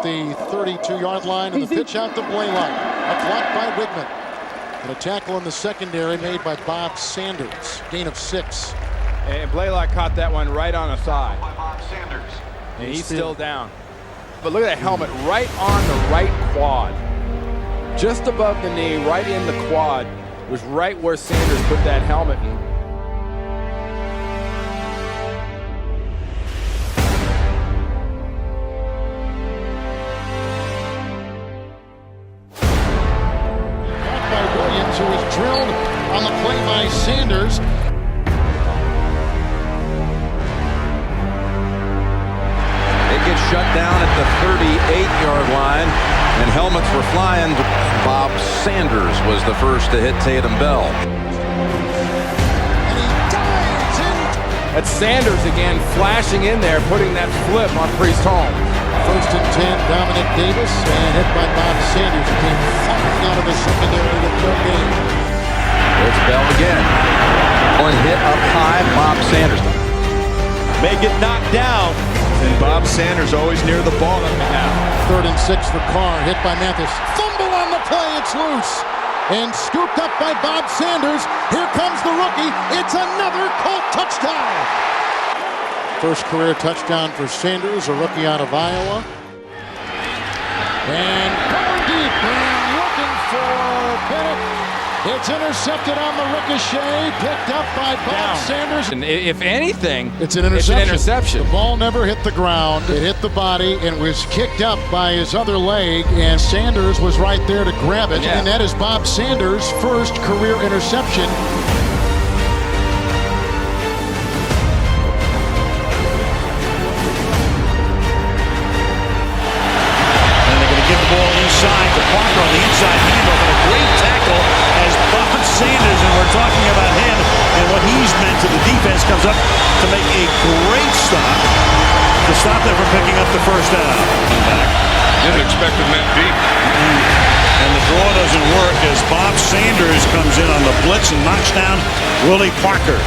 the 32-yard line, and the pitch out to Blaylock. A block by Wigman. And a tackle in the secondary made by Bob Sanders. Gain of 6. And Blaylock caught that one right on the thigh. Sanders. And he's still down. But look at that helmet right on the right quad. Just above the knee, right in the quad, was right where Sanders put that helmet in. Caught by Williams, who was drilled on the play by Sanders. Gets shut down at the 38-yard line, and helmets were flying. Bob Sanders was the first to hit Tatum Bell. And he dives in. That's Sanders again, flashing in there, putting that flip on Priest Hall. First and 10, Dominic Davis, and hit by Bob Sanders, who came flying out of the secondary with no gain. There's Bell again. One hit up high, Bob Sanders. May get knocked down. And Bob Sanders always near the ball now. 3rd and 6 for Carr, hit by Mathis. Fumble on the play, it's loose. And scooped up by Bob Sanders. Here comes the rookie. It's another Colt touchdown. First career touchdown for Sanders, a rookie out of Iowa. And going deep and looking for Bennett. It's intercepted on the ricochet, picked up by Bob Sanders. And if anything, it's an interception. The ball never hit the ground. It hit the body and was kicked up by his other leg, and Sanders was right there to grab it. Yeah. And that is Bob Sanders' first career interception. And they're going to give the ball inside to Parker on the inside handoff, and a great tackle as Bob Sanders, and we're talking about him and what he's meant to the defense, comes up to make a great stop to stop them from picking up the first down. Didn't expect him that deep. And the draw doesn't work as Bob Sanders comes in on the blitz and knocks down Willie Parker.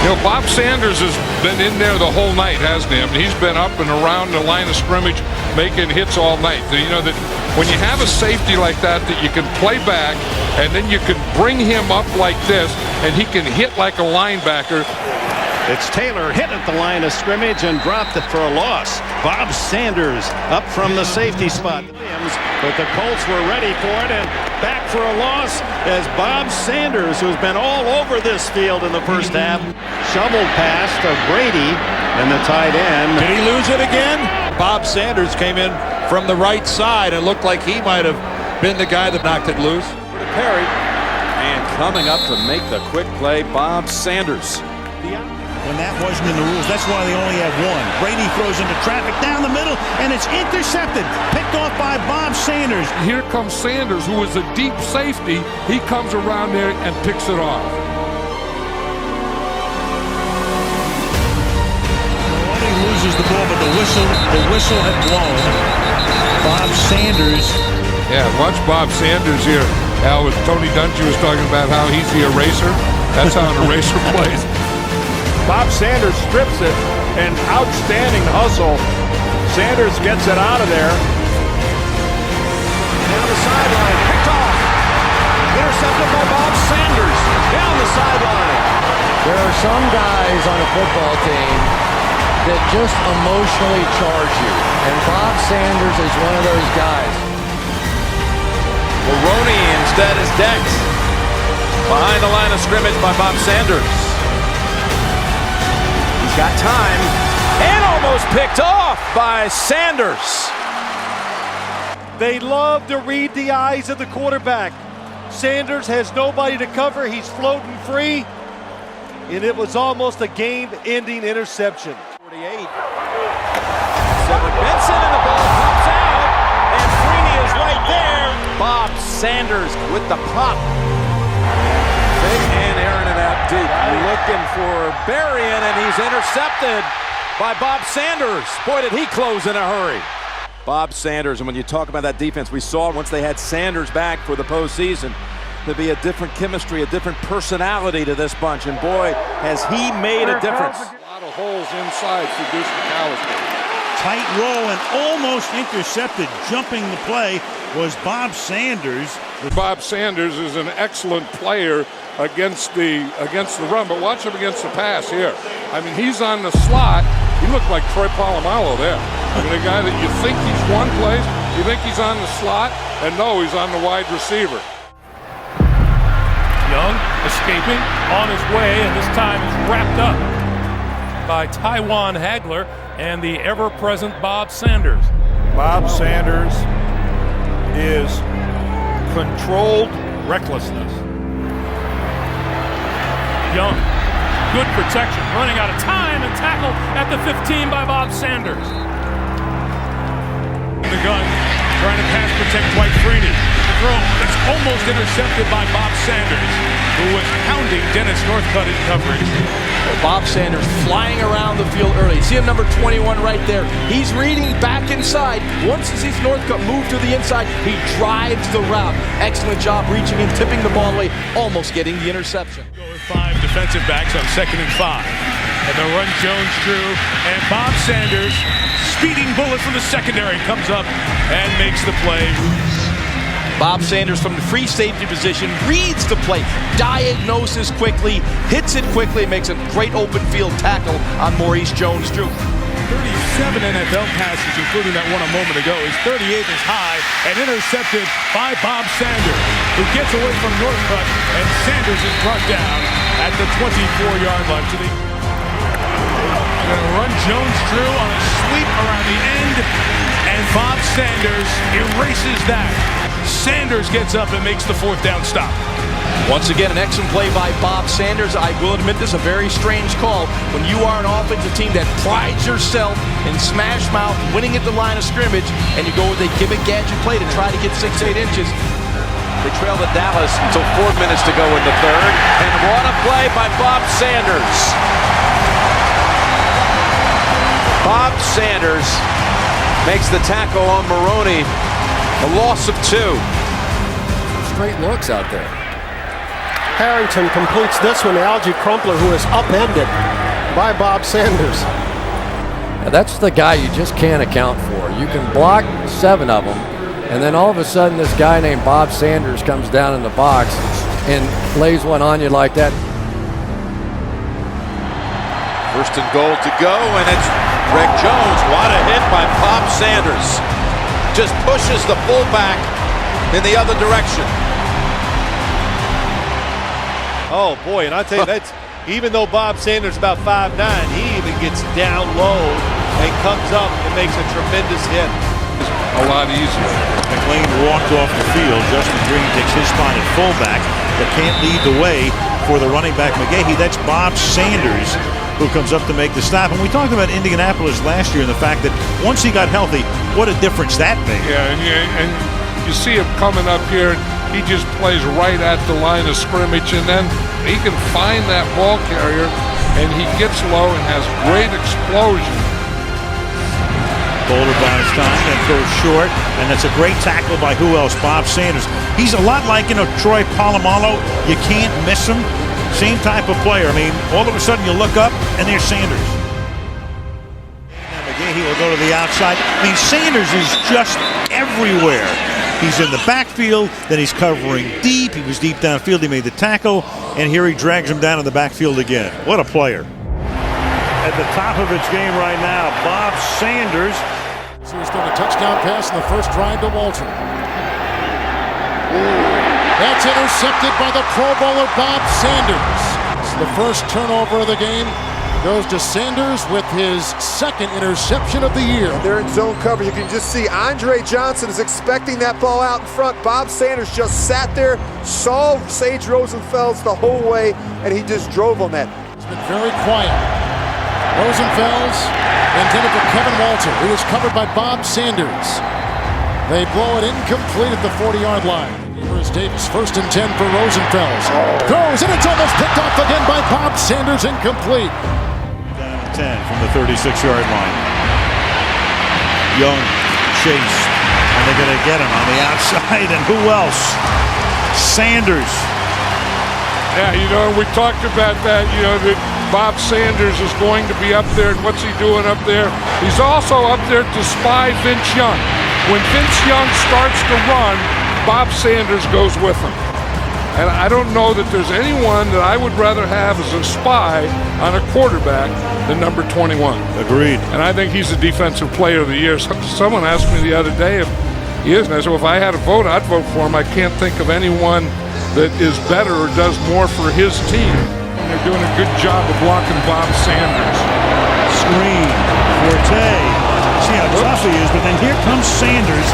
You know, Bob Sanders has been in there the whole night, hasn't he? I mean, he's been up and around the line of scrimmage making hits all night. You know that when you have a safety like that you can play back, and then you can bring him up like this, and he can hit like a linebacker. It's Taylor hit at the line of scrimmage and dropped it for a loss. Bob Sanders up from the safety spot. But the Colts were ready for it, and back for a loss as Bob Sanders, who's been all over this field in the first half, shoveled past to Brady and the tight end. Did he lose it again? Bob Sanders came in from the right side and looked like he might have been the guy that knocked it loose. Perry, and coming up to make the quick play, Bob Sanders. When that wasn't in the rules, that's why they only have one. Brady throws into traffic down the middle, and it's intercepted. Picked off by Bob Sanders. Here comes Sanders, who is a deep safety. He comes around there and picks it off. He loses the ball, but the whistle had blown. Bob Sanders. Yeah, watch Bob Sanders here. Al, with Tony Dungy was talking about how he's the eraser. That's how an eraser plays. Bob Sanders strips it, and outstanding hustle. Sanders gets it out of there. Down the sideline, picked off. Intercepted by Bob Sanders. Down the sideline. There are some guys on a football team that just emotionally charge you, and Bob Sanders is one of those guys. Maroney instead is Dex. Behind the line of scrimmage by Bob Sanders. He's got time, and almost picked off by Sanders. They love to read the eyes of the quarterback. Sanders has nobody to cover. He's floating free, and it was almost a game-ending interception. 48. Seven Benson, and the ball pops out, and Freeney is right there. Bob Sanders with the pop. Big and Aaron it out deep. Looking for Berrien, and he's intercepted by Bob Sanders. Boy, did he close in a hurry. Bob Sanders, and when you talk about that defense, we saw once they had Sanders back for the postseason, there'd be a different chemistry, a different personality to this bunch, and boy, has he made a difference. A lot of holes inside for Deuce McAllister. Tight roll and almost intercepted. Jumping the play was Bob Sanders. Bob Sanders is an excellent player against the run, but watch him against the pass here. I mean, he's on the slot. He looked like Troy Polamalu there. I mean, a guy that you think he's one place, you think he's on the slot, and no, he's on the wide receiver. Young escaping on his way, and this time is wrapped up by Tywan Hagler and the ever-present Bob Sanders. Bob Sanders is controlled recklessness. Young, good protection, running out of time and tackled at the 15 by Bob Sanders. The gun, trying to pass protect Dwight Freeney. The throw, it's almost intercepted by Bob Sanders, who was hounding Dennis Northcutt in coverage. Well, Bob Sanders flying around the field early. See him, number 21 right there. He's reading back inside. Once he sees Northcutt move to the inside, he drives the route. Excellent job reaching and tipping the ball away, almost getting the interception. Go with 5 defensive backs on 2nd and 5. And the run Jones drew, and Bob Sanders, speeding bullet from the secondary, comes up and makes the play. Bob Sanders from the free safety position reads the play, diagnoses quickly, hits it quickly, makes a great open field tackle on Maurice Jones-Drew. 37 NFL passes, including that one a moment ago. His 38th is high and intercepted by Bob Sanders, who gets away from Northcutt, and Sanders is brought down at the 24-yard line. Going to run Jones-Drew on a sweep around the end, and Bob Sanders erases that. Sanders gets up and makes the 4th down stop. Once again, an excellent play by Bob Sanders. I will admit this is a very strange call when you are an offensive team that prides yourself in smash mouth, winning at the line of scrimmage, and you go with a gimmick gadget play to try to get 6-8 inches. They trail to Dallas until 4 minutes to go in the 3rd. And what a play by Bob Sanders. Bob Sanders makes the tackle on Maroney. A loss of 2. Straight looks out there. Harrington completes this one. Algie Crumpler, who is upended by Bob Sanders. Now, that's the guy you just can't account for. You can block 7 of them, and then all of a sudden this guy named Bob Sanders comes down in the box and lays one on you like that. 1st and goal to go, and it's Greg Jones. What a hit by Bob Sanders. Just pushes the fullback in the other direction. Oh boy, and I tell you, that's even though Bob Sanders is about 5'9", he even gets down low and comes up and makes a tremendous hit. A lot easier. McLean walked off the field. Justin Green takes his spot at fullback, but can't lead the way for the running back McGahee. That's Bob Sanders who comes up to make the stop. And we talked about Indianapolis last year and the fact that once he got healthy, what a difference that made. Yeah, and you see him coming up here, he just plays right at the line of scrimmage, and then he can find that ball carrier, and he gets low and has great explosion. Boulder buys time and throws short, and that's a great tackle by who else? Bob Sanders. He's a lot like, Troy Polamalu. You can't miss him. Same type of player. I mean, all of a sudden you look up, and there's Sanders. And McGahee will go to the outside. I mean, Sanders is just everywhere. He's in the backfield, then he's covering deep. He was deep downfield. He made the tackle, and here he drags him down in the backfield again. What a player. At the top of its game right now, Bob Sanders. So he's throwing a touchdown pass in the first drive to Walter. That's intercepted by the Pro Bowler Bob Sanders. So the first turnover of the game goes to Sanders with his 2nd interception of the year. They're in zone cover. You can just see Andre Johnson is expecting that ball out in front. Bob Sanders just sat there, saw Sage Rosenfels the whole way, and he just drove on that. It's been very quiet. Rosenfels intended for Kevin Walter, who was covered by Bob Sanders. They blow it incomplete at the 40-yard line. Here's Davis, 1st and 10 for Rosenfels. Throws, and it's almost picked off again by Bob Sanders, incomplete. Down to 10 from the 36-yard line. Young chased, and they're going to get him on the outside, and who else? Sanders. Yeah, we talked about that, that Bob Sanders is going to be up there. What's he doing up there? He's also up there to spy Vince Young. When Vince Young starts to run, Bob Sanders goes with him. And I don't know that there's anyone that I would rather have as a spy on a quarterback than number 21. Agreed. And I think he's the defensive player of the year. Someone asked me the other day if he is, and I said, well, if I had a vote, I'd vote for him. I can't think of anyone that is better or does more for his team. And they're doing a good job of blocking Bob Sanders. Screen. Forte. See how tough he is, but then here comes Sanders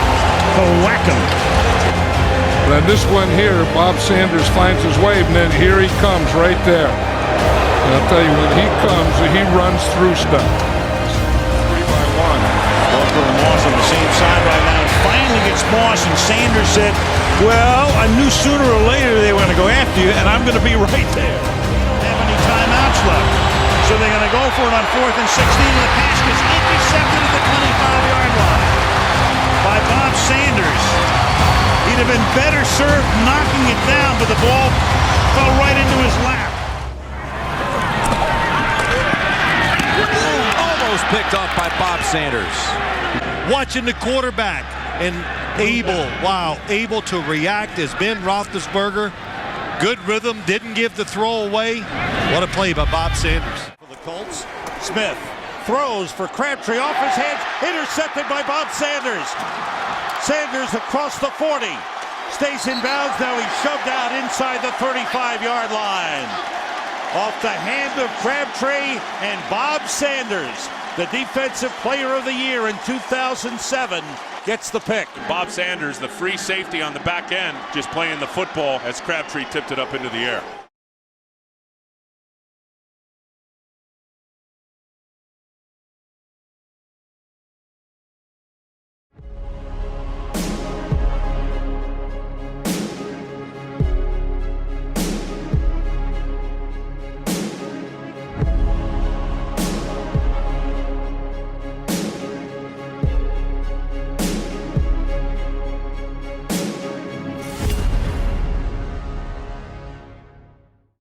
to whack him. And this one here, Bob Sanders finds his way, and then here he comes right there. And I'll tell you, when he comes, he runs through stuff. 3-by-1. Walker and Moss on the same side right now. Finally gets Moss, and Sanders said, well, I knew sooner or later they were going to go after you, and I'm going to be right there. Don't have any timeouts left. So they're going to go for it on 4th and 16, and the pass gets intercepted at the 25-yard line by Bob Sanders. He'd have been better served knocking it down, but the ball fell right into his lap. Almost picked off by Bob Sanders. Watching the quarterback and able to react as Ben Roethlisberger. Good rhythm, didn't give the throw away. What a play by Bob Sanders. For the Colts, Smith throws for Crabtree off his hands, intercepted by Bob Sanders. Sanders across the 40, stays in bounds. Now he's shoved out inside the 35-yard line. Off the hand of Crabtree, and Bob Sanders, the defensive player of the year in 2007, gets the pick. Bob Sanders, the free safety on the back end, just playing the football as Crabtree tipped it up into the air.